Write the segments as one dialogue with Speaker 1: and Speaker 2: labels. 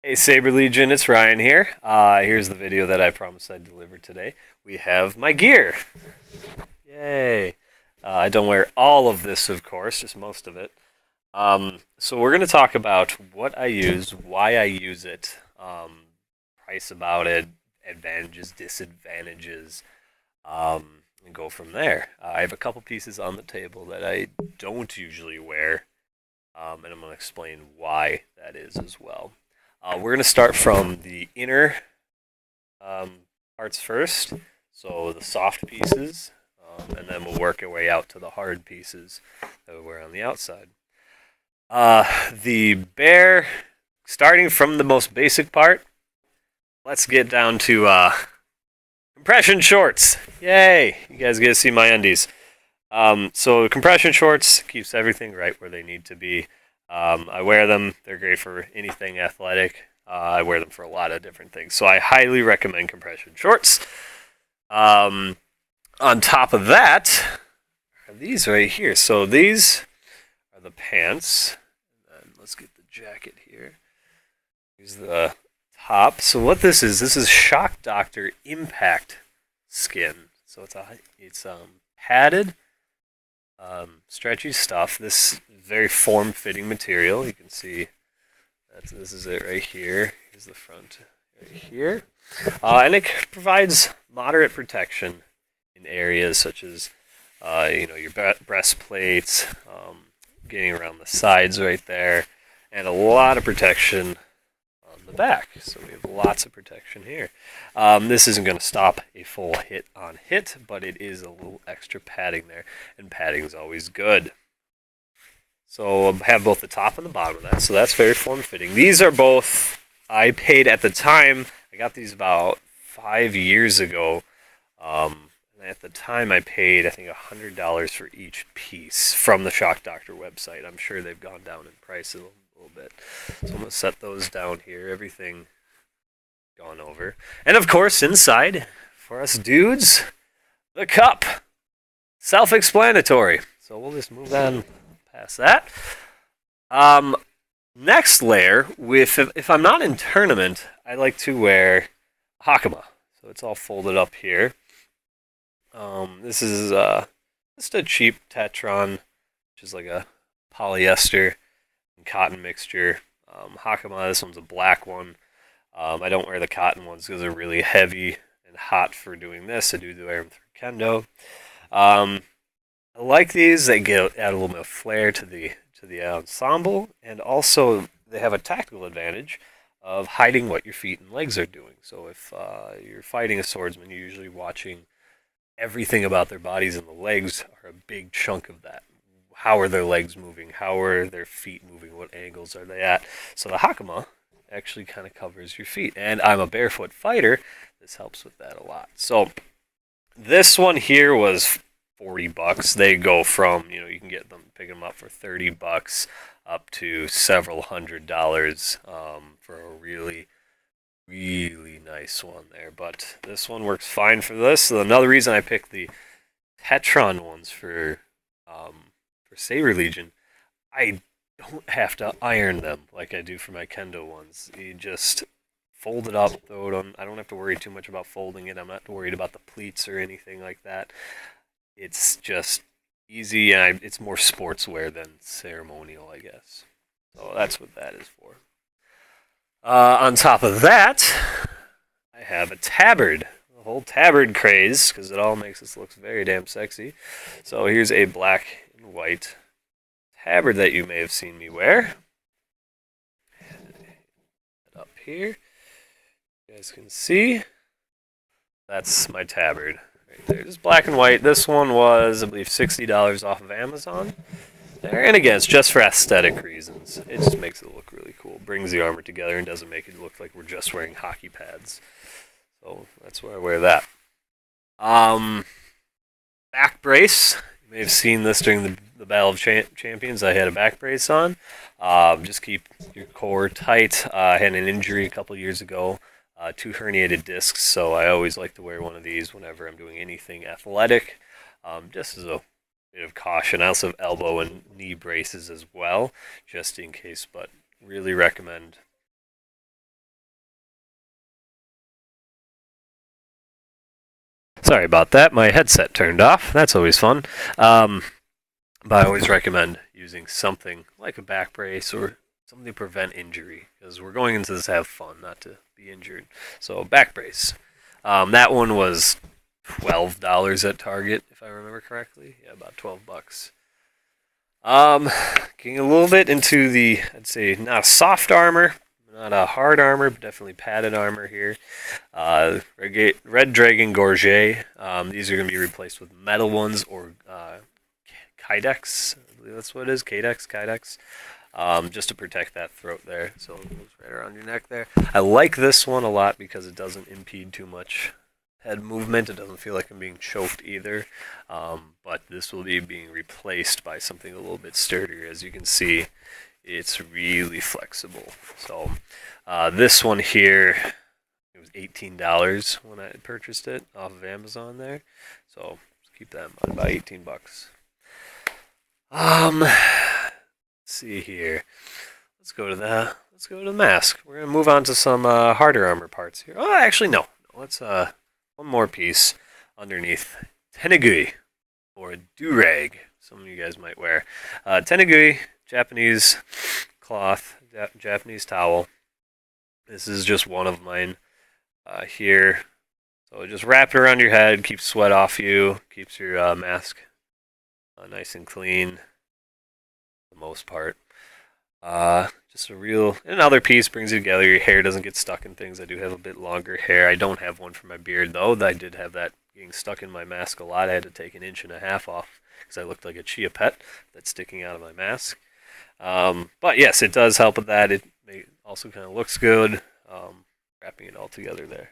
Speaker 1: Hey Saber Legion, it's Ryan here. Here's the video that I promised I'd deliver today. We have my gear. Yay! I don't wear all of this, of course, just most of it. So we're going to talk about what I use, why I use it, price about it, advantages, disadvantages, and go from there. I have a couple pieces on the table that I don't usually wear, and I'm going to explain why that is as well. We're going to start from the inner um, parts first, so the soft pieces, and then we'll work our way out to the hard pieces that we wear on the outside. The bear, starting from the most basic part, let's get down to compression shorts. Yay! You guys get to see my undies. So compression shorts keeps everything right where they need to be. I wear them. They're great for anything athletic. I wear them for a lot of different things. So I highly recommend compression shorts. On top of that, are these right here. So these are the pants. And let's get the jacket here. Here's the top. So what this is Shock Doctor Impact Skin. So it's padded, stretchy stuff. This very form-fitting material. You can see this is it right here. Here's the front right here. And it provides moderate protection in areas such as your breastplates, getting around the sides right there, and a lot of protection on the back. So we have lots of protection here. This isn't going to stop a full hit on hit, but it is a little extra padding there, and padding is always good. So I have both the top and the bottom of that, so that's very form-fitting. These are both, I paid at the time, I got these about 5 years ago. And at the time I paid, I think, $100 for each piece from the Shock Doctor website. I'm sure they've gone down in price a little bit. So I'm going to set those down here, everything gone over. And of course, inside, for us dudes, the cup. Self-explanatory. So we'll just move on past that. Next layer, if I'm not in tournament, I like to wear Hakama. So it's all folded up here. This is just a cheap Tetron, which is like a polyester and cotton mixture. Hakama, this one's a black one. I don't wear the cotton ones because they're really heavy and hot for doing this. I do wear them through Kendo. I like these. They add a little bit of flair to the ensemble, and also they have a tactical advantage of hiding what your feet and legs are doing. So if you're fighting a swordsman, you're usually watching everything about their bodies, and the legs are a big chunk of that. How are their legs moving? How are their feet moving? What angles are they at? So the Hakama actually kind of covers your feet. And I'm a barefoot fighter. This helps with that a lot. So this one here was $40. They go from, you can pick them up for $30 up to several $100s for a really, really nice one there. But this one works fine for this. So another reason I picked the Tetron ones for Saber Legion, I don't have to iron them like I do for my Kendo ones. You just fold it up, throw it on. I don't have to worry too much about folding it. I'm not worried about the pleats or anything like that. It's just easy, and it's more sportswear than ceremonial, I guess. So that's what that is for. On top of that, I have a tabard. The whole tabard craze, because it all makes us look very damn sexy. So here's a black and white tabard that you may have seen me wear. Up here, you guys can see. That's my tabard. There's black and white. This one was, I believe, $60 off of Amazon. There, and again, it's just for aesthetic reasons. It just makes it look really cool. Brings the armor together and doesn't make it look like we're just wearing hockey pads. So that's where I wear that. Back brace. You may have seen this during the Battle of Champions. I had a back brace on. Just keep your core tight. I had an injury a couple years ago. 2 herniated discs, so I always like to wear one of these whenever I'm doing anything athletic, just as a bit of caution. I also have elbow and knee braces as well, just in case, but really recommend Sorry about that. My headset turned off. That's always fun. But I always recommend using something like a back brace or something to prevent injury, because we're going into this to have fun, not to be injured. So back brace. That one was $12 at Target, if I remember correctly. Yeah, about $12. Getting a little bit into the, I'd say, not a soft armor, not a hard armor, but definitely padded armor here. Red Dragon Gorget. These are going to be replaced with metal ones or Kydex. I believe that's what it is. Kydex. Just to protect that throat there. So it goes right around your neck there. I like this one a lot because it doesn't impede too much head movement. It doesn't feel like I'm being choked either. But this will be being replaced by something a little bit sturdier. As you can see, it's really flexible. So this one here, it was $18 when I purchased it off of Amazon there. So keep that in mind, about $18. Let's see here. Let's go to the mask. We're gonna move on to some harder armor parts here. Oh, actually no. Let's one more piece underneath. Tenugui, or a do-rag. Some of you guys might wear. Tenugui, Japanese cloth, Japanese towel. This is just one of mine here. So just wrap it around your head, keeps sweat off you, keeps your mask nice and clean for the most part. Just another piece brings you together. Your hair doesn't get stuck in things. I do have a bit longer hair. I don't have one for my beard though. I did have that getting stuck in my mask a lot. I had to take an inch and a half off because I looked like a chia pet that's sticking out of my mask. But yes, it does help with that. It also kind of looks good, wrapping it all together there.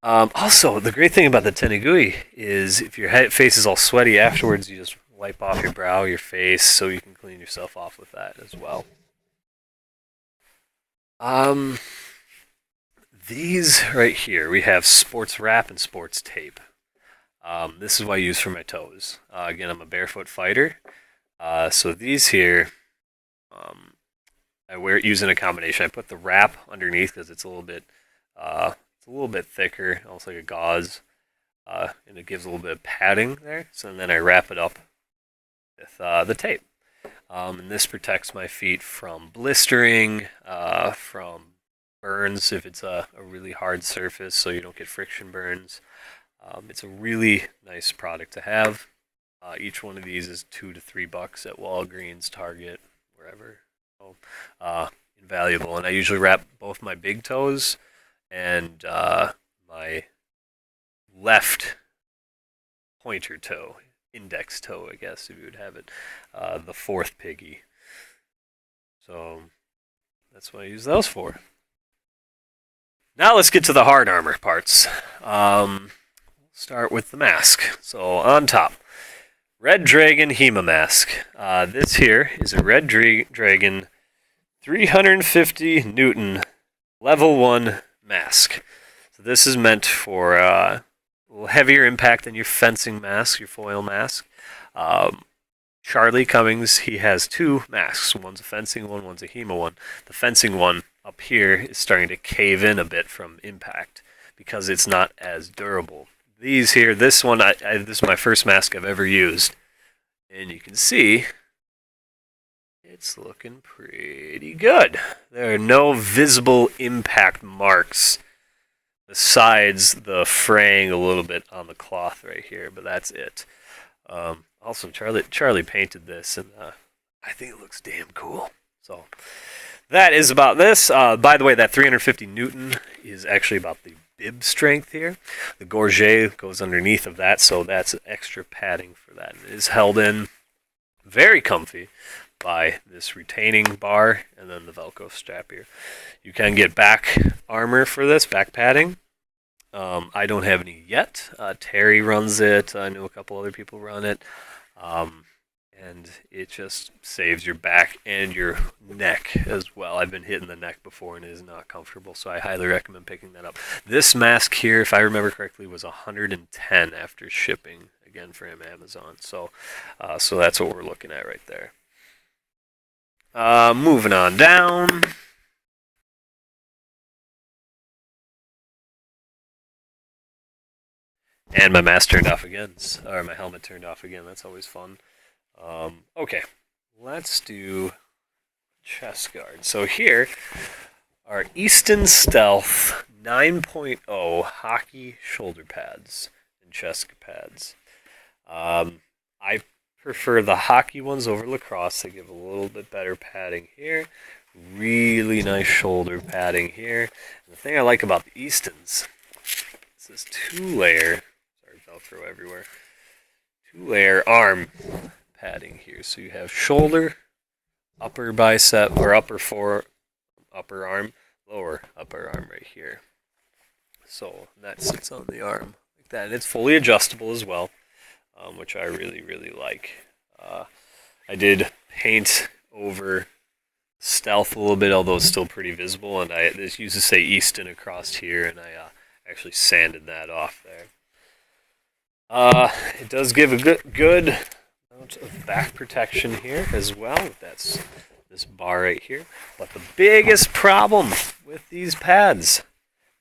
Speaker 1: Also, the great thing about the Tenugui is if your face is all sweaty afterwards, you just wipe off your brow, your face, so you can clean yourself off with that as well. These right here, we have sports wrap and sports tape. This is what I use for my toes. Again, I'm a barefoot fighter, so these here, I wear it using a combination. I put the wrap underneath because it's a little bit thicker, almost like a gauze, and it gives a little bit of padding there. So then I wrap it up with the tape. And this protects my feet from blistering, from burns if it's a really hard surface, so you don't get friction burns. It's a really nice product to have. Each one of these is $2 to $3 at Walgreens, Target, wherever. So, invaluable. And I usually wrap both my big toes and my left pointer toe, index toe, I guess, if you would have it, the fourth piggy. So that's what I use those for. Now let's get to the hard armor parts. Start with the mask. So on top, Red Dragon Hema Mask. This here is a Red Dragon 350 Newton Level 1 mask. So this is meant for a little heavier impact than your fencing mask, your foil mask. Charlie Cummings, he has two masks. One's a fencing one, one's a HEMA one. The fencing one up here is starting to cave in a bit from impact because it's not as durable. These here, this one, this is my first mask I've ever used. And you can see it's looking pretty good. There are no visible impact marks besides the fraying a little bit on the cloth right here, but that's it. Also, Charlie painted this, and I think it looks damn cool. So that is about this. By the way, that 350 Newton is actually about the bib strength here. The gorget goes underneath of that, so that's extra padding for that. It is held in very comfy by this retaining bar and then the Velcro strap here. You can get back armor for this, back padding. I don't have any yet. Terry runs it. I know a couple other people run it. And it just saves your back and your neck as well. I've been hitting the neck before and it is not comfortable, so I highly recommend picking that up. This mask here, if I remember correctly, was $110 after shipping, again from Amazon. So that's what we're looking at right there. Moving on down. And my mask turned off again, or my helmet turned off again. That's always fun. Okay, let's do chest guard. So here are Easton Stealth 9.0 hockey shoulder pads and chest pads. I prefer the hockey ones over lacrosse. They give a little bit better padding here. Really nice shoulder padding here. And the thing I like about the Eastons is this two-layer, sorry, Velcro everywhere, two-layer arm padding here. So you have shoulder, upper bicep, or upper arm, lower upper arm right here. So that sits on the arm like that. And it's fully adjustable as well, which I really, really like. I did paint over Stealth a little bit, although it's still pretty visible, and I used to say Easton across here, and I actually sanded that off there. It does give a good amount of back protection here as well. That's this bar right here. But the biggest problem with these pads,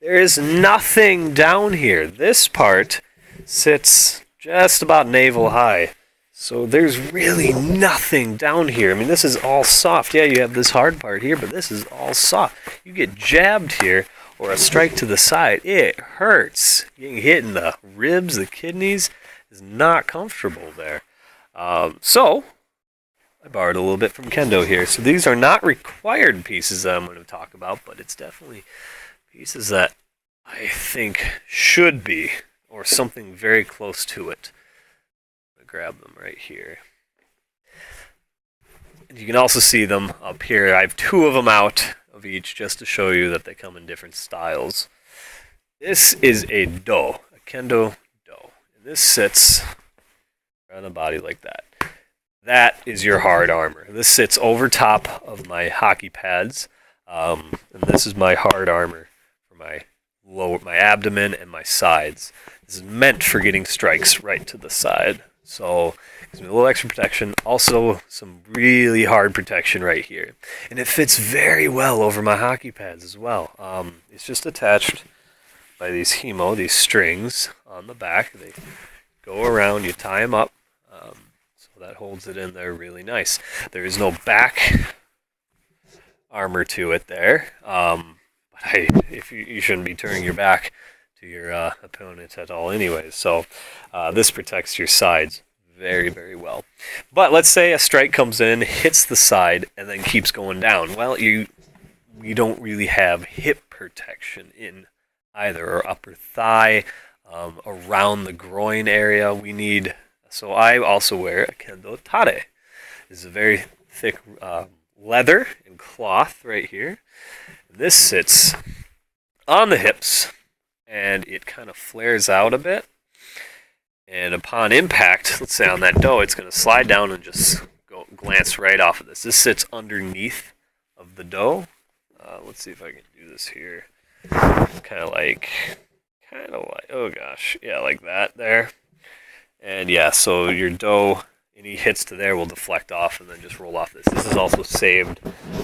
Speaker 1: there is nothing down here. This part sits just about navel high. So there's really nothing down here. I mean, this is all soft. Yeah, you have this hard part here, but this is all soft. You get jabbed here or a strike to the side, it hurts. Getting hit in the ribs, the kidneys is not comfortable there. So I borrowed a little bit from Kendo here. So these are not required pieces that I'm going to talk about, but it's definitely pieces that I think should be, or something very close to it. Grab them right here. And you can also see them up here. I have two of them out of each just to show you that they come in different styles. This is a do, a Kendo do. And this sits on the body like that. That is your hard armor. This sits over top of my hockey pads. And this is my hard armor for my abdomen and my sides. This is meant for getting strikes right to the side. So it gives me a little extra protection. Also, some really hard protection right here. And it fits very well over my hockey pads as well. It's just attached by these these strings on the back. They go around, you tie them up. So that holds it in there really nice. There is no back armor to it there. But if you shouldn't be turning your back to your opponent at all anyways. So this protects your sides very, very well. But let's say a strike comes in, hits the side, and then keeps going down. Well, you don't really have hip protection in either, or upper thigh, around the groin area. So I also wear a Kendo Tare. This is a very thick leather and cloth right here. This sits on the hips, and it kind of flares out a bit. And upon impact, let's say on that dough, it's going to slide down and just glance right off of this. This sits underneath of the dough. Let's see if I can do this here. Kind of like, oh gosh, yeah, like that there. And yeah, so your dough, any hits to there will deflect off and then just roll off this. This has also saved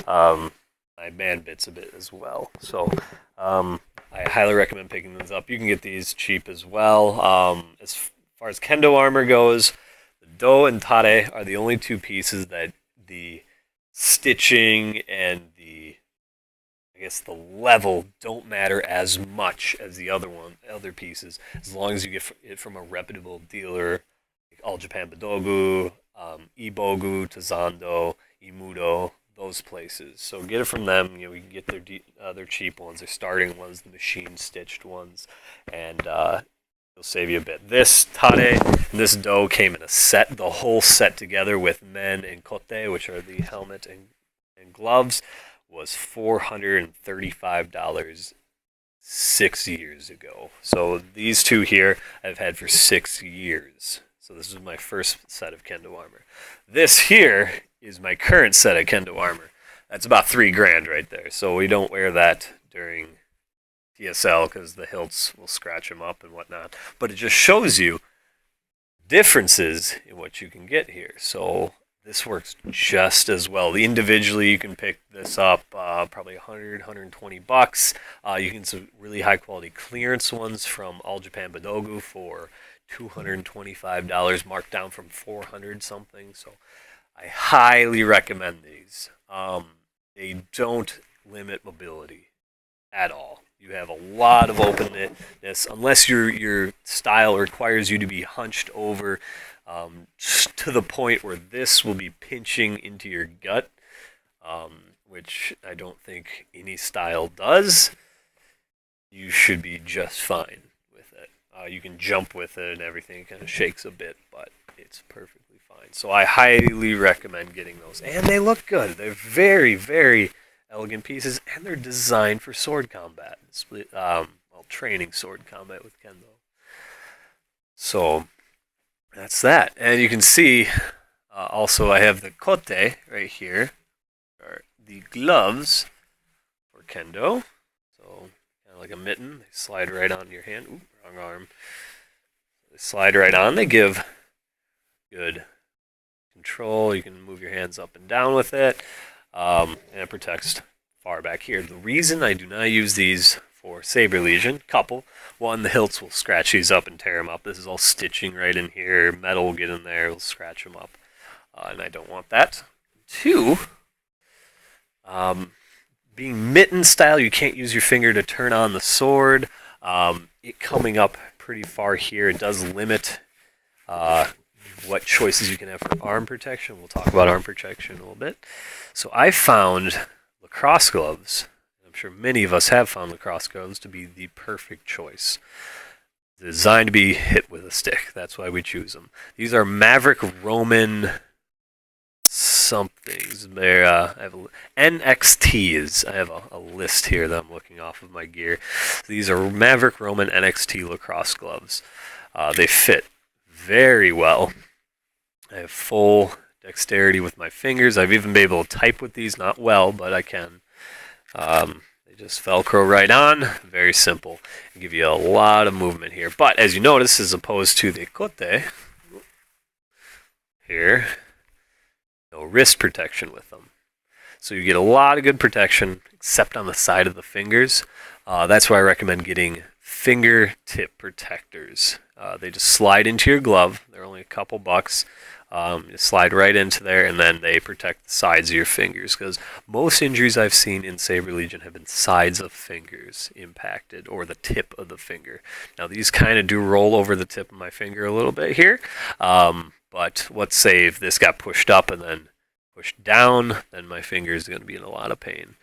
Speaker 1: my man bits a bit as well. So I highly recommend picking these up. You can get these cheap as well. As far as Kendo armor goes, the do and tare are the only two pieces that the stitching and the level don't matter as much as the other pieces, as long as you get it from a reputable dealer, like All Japan Budogu, Ibogu, Tazando, Imudo, those places. So get it from them. We can get their cheap ones, their starting ones, the machine stitched ones, and it'll save you a bit. This tare and this do came in a set, the whole set together with men and kote, which are the helmet and gloves, was $435 6 years ago. So these two here I've had for 6 years. So this is my first set of Kendo armor. This here is my current set of Kendo armor. That's about $3,000 right there. So we don't wear that during TSL because the hilts will scratch them up and whatnot. But it just shows you differences in what you can get here. So this works just as well. Individually, you can pick this up probably 100, 120 bucks. You can get some really high quality clearance ones from All Japan Badogu for $225, marked down from 400 something. So I highly recommend these. They don't limit mobility at all. You have a lot of openness, unless your style requires you to be hunched over to the point where this will be pinching into your gut, which I don't think any style does. You should be just fine with it. You can jump with it and everything. It kind of shakes a bit, but it's perfectly fine. So I highly recommend getting those. And they look good. They're very, very elegant pieces, and they're designed for sword combat. Training sword combat with Kendo. So that's that. And you can see also I have the kote right here, or the gloves for Kendo. So kind of like a mitten. They slide right onto your hand. Ooh, wrong arm. They slide right on. They give good control. You can move your hands up and down with it. And it protects far back here. The reason I do not use these for Saber Legion, couple. One, the hilts will scratch these up and tear them up. This is all stitching right in here. Metal will get in there, will scratch them up. And I don't want that. Two, being mitten style, you can't use your finger to turn on the sword. It coming up pretty far here, it does limit what choices you can have for arm protection. We'll talk about arm protection in a little bit. So I found lacrosse gloves. I'm sure many of us have found lacrosse gloves to be the perfect choice. Designed to be hit with a stick. That's why we choose them. These are Maverick Roman somethings. They're I have NXTs. I have a list here that I'm looking off of my gear. These are Maverick Roman NXT lacrosse gloves. They fit very well. I have full dexterity with my fingers. I've even been able to type with these, not well, but I can. They just Velcro right on. Very simple. They give you a lot of movement here. But as you notice, as opposed to the kote, here, no wrist protection with them. So you get a lot of good protection, except on the side of the fingers. That's why I recommend getting fingertip protectors. They just slide into your glove. They're only a couple bucks. You slide right into there, and then they protect the sides of your fingers, because most injuries I've seen in Saber Legion have been sides of fingers impacted, or the tip of the finger. Now these kind of do roll over the tip of my finger a little bit here, but let's say if this got pushed up and then pushed down, then my finger is going to be in a lot of pain.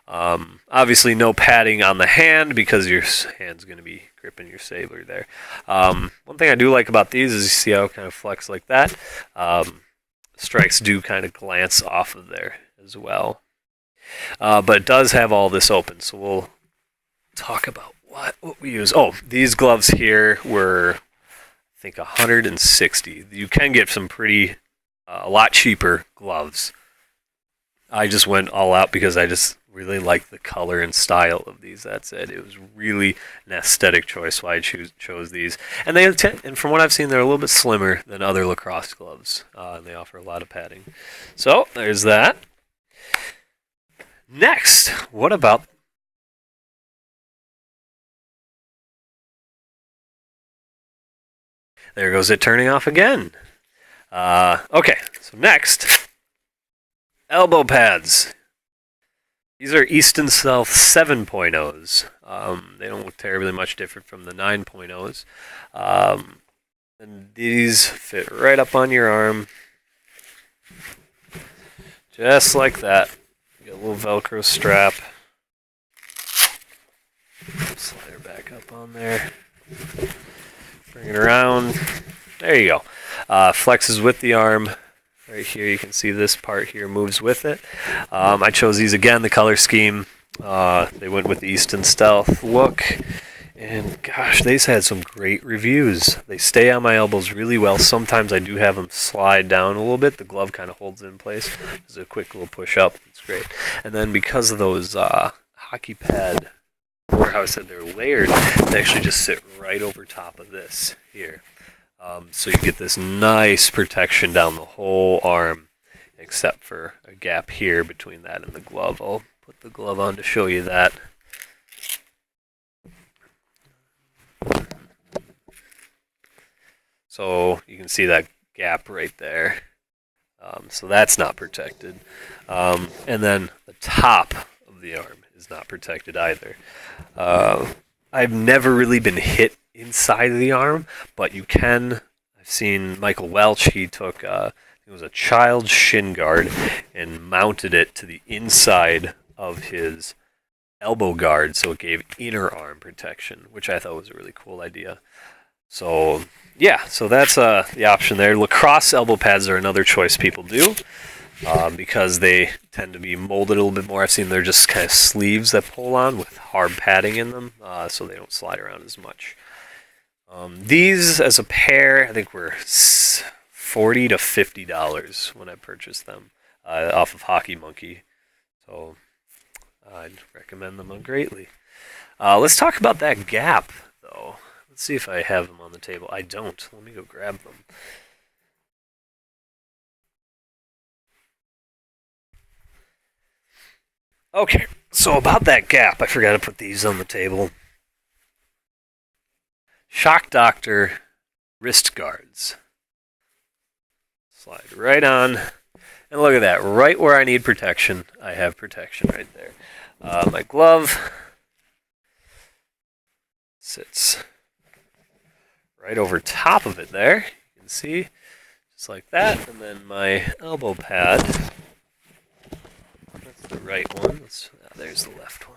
Speaker 1: Obviously no padding on the hand, because your hand's going to be gripping your saber there. One thing I do like about these is you see how it kind of flex like that. Strikes do kind of glance off of there as well. But it does have all this open, so we'll talk about what we use. Oh, these gloves here were, I think, $160. You can get some pretty, a lot cheaper gloves. I just went all out because I just really like the color and style of these. That's it. It was really an aesthetic choice why I chose these. And and from what I've seen, they're a little bit slimmer than other lacrosse gloves. And they offer a lot of padding. So there's that. Next, what about... There goes it turning off again. Okay, so next, elbow pads. These are East and South 7.0s. They don't look terribly much different from the 9.0s. And these fit right up on your arm. Just like that. You got a little Velcro strap. Slide her back up on there. Bring it around. There you go. Flexes with the arm. Right here, you can see this part here moves with it. I chose these again, the color scheme. They went with the Easton Stealth look. And gosh, they've had some great reviews. They stay on my elbows really well. Sometimes I do have them slide down a little bit. The glove kind of holds it in place. It's a quick little push up. It's great. And then because of those hockey pad, or how I said they're layered, they actually just sit right over top of this here. So you get this nice protection down the whole arm. except for a gap here between that and the glove. I'll put the glove on to show you that. So you can see that gap right there. So that's not protected. And then the top of the arm is not protected either. I've never really been hit inside of the arm, but you can. I've seen Michael Welch. He took it was a child's shin guard and mounted it to the inside of his elbow guard, so it gave inner arm protection, which I thought was a really cool idea. So yeah, so that's the option there. Lacrosse elbow pads are another choice people do because they tend to be molded a little bit more. I've seen they're just kind of sleeves that pull on with hard padding in them, so they don't slide around as much. These as a pair, I think were $40 to $50 when I purchased them off of Hockey Monkey. So I'd recommend them greatly. Let's talk about that gap, though. Let's see if I have them on the table. I don't. Let me go grab them. Okay, so about that gap, I forgot to put these on the table. Shock Doctor wrist guards. Slide right on. And look at that. Right where I need protection, I have protection right there. My glove sits right over top of it there. You can see, just like that. And then my elbow pad, that's the right one. There's the left one.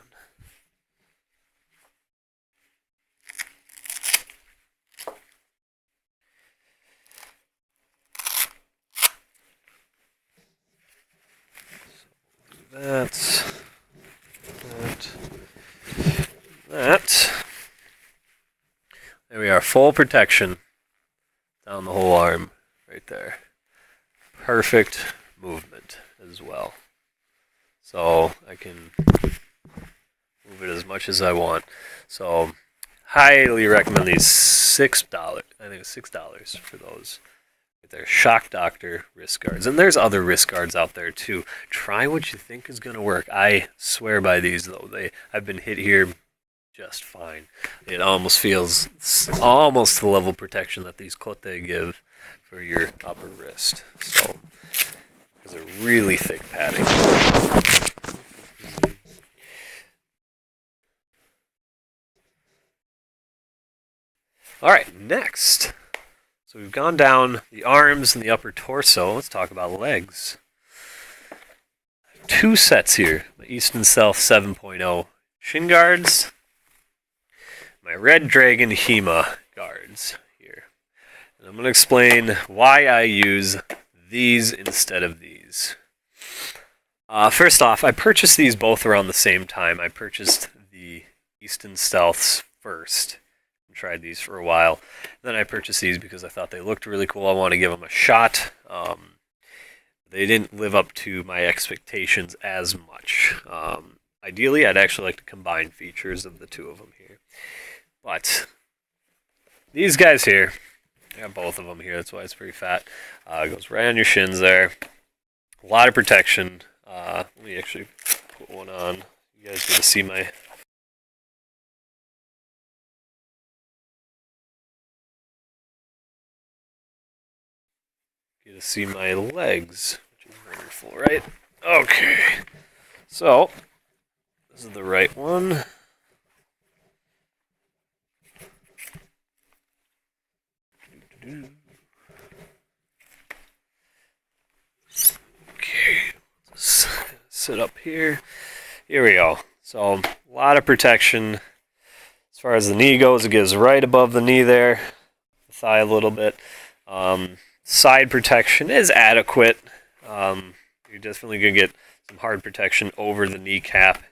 Speaker 1: That. There we are, full protection down the whole arm right there. Perfect movement as well. So I can move it as much as I want. So highly recommend these $6. I think it's $6 for those. They're Shock Doctor wrist guards. And there's other wrist guards out there too. Try what you think is going to work. I swear by these though. I've been hit here just fine. It almost feels almost the level of protection that these Cote give for your upper wrist. So, because they're really thick padding. Alright, next. So we've gone down the arms and the upper torso. Let's talk about legs. Two sets here. The East and South 7.0 shin guards. My Red Dragon HEMA guards here. And I'm going to explain why I use these instead of these. First off, I purchased these both around the same time. I purchased the East and Souths first. Tried these for a while. Then I purchased these because I thought they looked really cool. I want to give them a shot. They didn't live up to my expectations as much. Ideally, I'd actually like to combine features of the two of them here. But these guys here, I got both of them here. That's why it's pretty fat. It goes right on your shins there. A lot of protection. Let me actually put one on. You guys get to see my... Get to see my legs, which is wonderful, right? Okay, so this is the right one. Okay, sit up here. Here we go. So a lot of protection. As far as the knee goes, it gives right above the knee there, the thigh a little bit. Side protection is adequate. You're definitely going to get some hard protection over the kneecap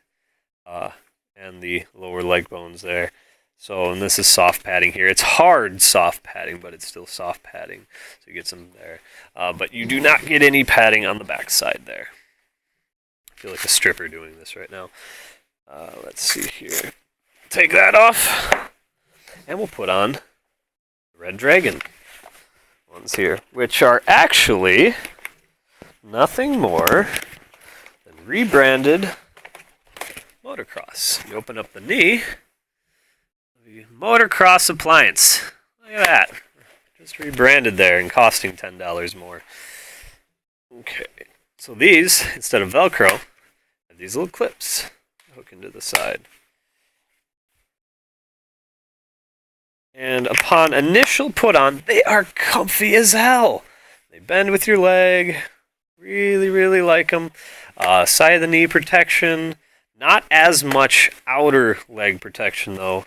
Speaker 1: and the lower leg bones there. So, and this is soft padding here. It's hard soft padding, but it's still soft padding. So you get some there. But you do not get any padding on the back side there. I feel like a stripper doing this right now. Let's see here. Take that off. And we'll put on the Red Dragon ones here, which are actually nothing more than rebranded motocross. You open up the knee, the motocross appliance. Look at that. Just rebranded there and costing $10 more. Okay, so these, instead of Velcro, have these little clips hook into the side. And upon initial put on, they are comfy as hell. They bend with your leg. Really, really like them. Side of the knee protection. Not as much outer leg protection, though,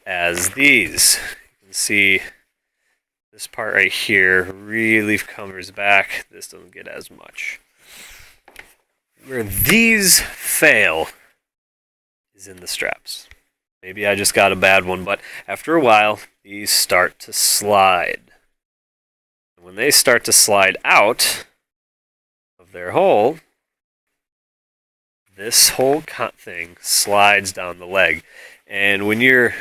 Speaker 1: as these. You can see this part right here really covers back. This doesn't get as much. Where these fail is in the straps. Maybe I just got a bad one, but after a while, these start to slide. And when they start to slide out of their hole, this whole thing slides down the leg. And when you're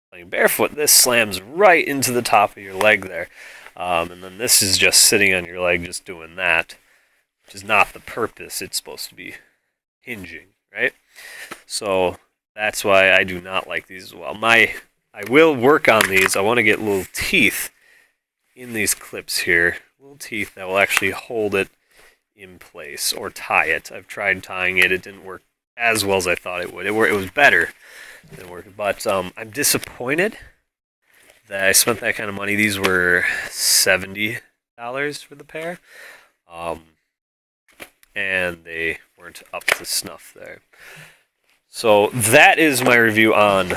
Speaker 1: playing barefoot, this slams right into the top of your leg there. And then this is just sitting on your leg, just doing that, which is not the purpose. It's supposed to be hinging, right? So that's why I do not like these as well. I will work on these. I want to get little teeth in these clips here. Little teeth that will actually hold it in place or tie it. I've tried tying it. It didn't work as well as I thought it would. It was better than it worked. But I'm disappointed that I spent that kind of money. These were $70 for the pair. And they weren't up to snuff there. So that is my review on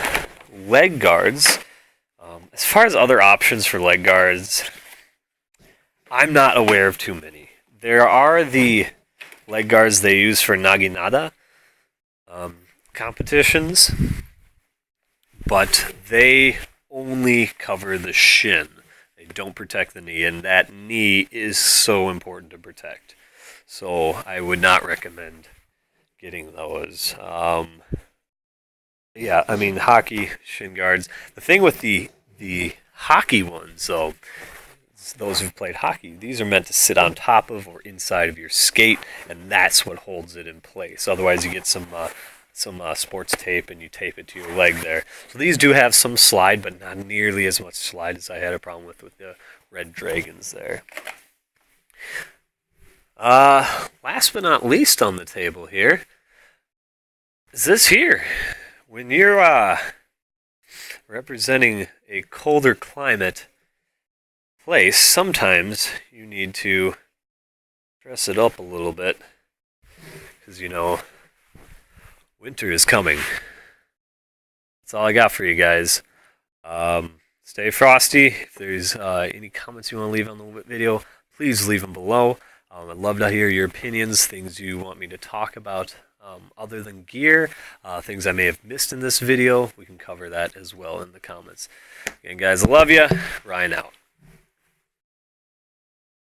Speaker 1: leg guards. As far as other options for leg guards, I'm not aware of too many. There are the leg guards they use for naginata competitions, but they only cover the shin. They don't protect the knee, and that knee is so important to protect. So I would not recommend getting those. Yeah, I mean, hockey shin guards. The thing with the hockey ones, though, those who've played hockey, these are meant to sit on top of or inside of your skate, and that's what holds it in place. Otherwise, you get some sports tape and you tape it to your leg there. So these do have some slide, but not nearly as much slide as I had a problem with the Red Dragons there. Last but not least on the table here is this here. When you're representing a colder climate place, sometimes you need to dress it up a little bit because, you know, winter is coming. That's all I got for you guys. Stay frosty. If there's any comments you want to leave on the video, please leave them below. I'd love to hear your opinions, things you want me to talk about other than gear, things I may have missed in this video. We can cover that as well in the comments. Again, guys, I love you. Ryan out.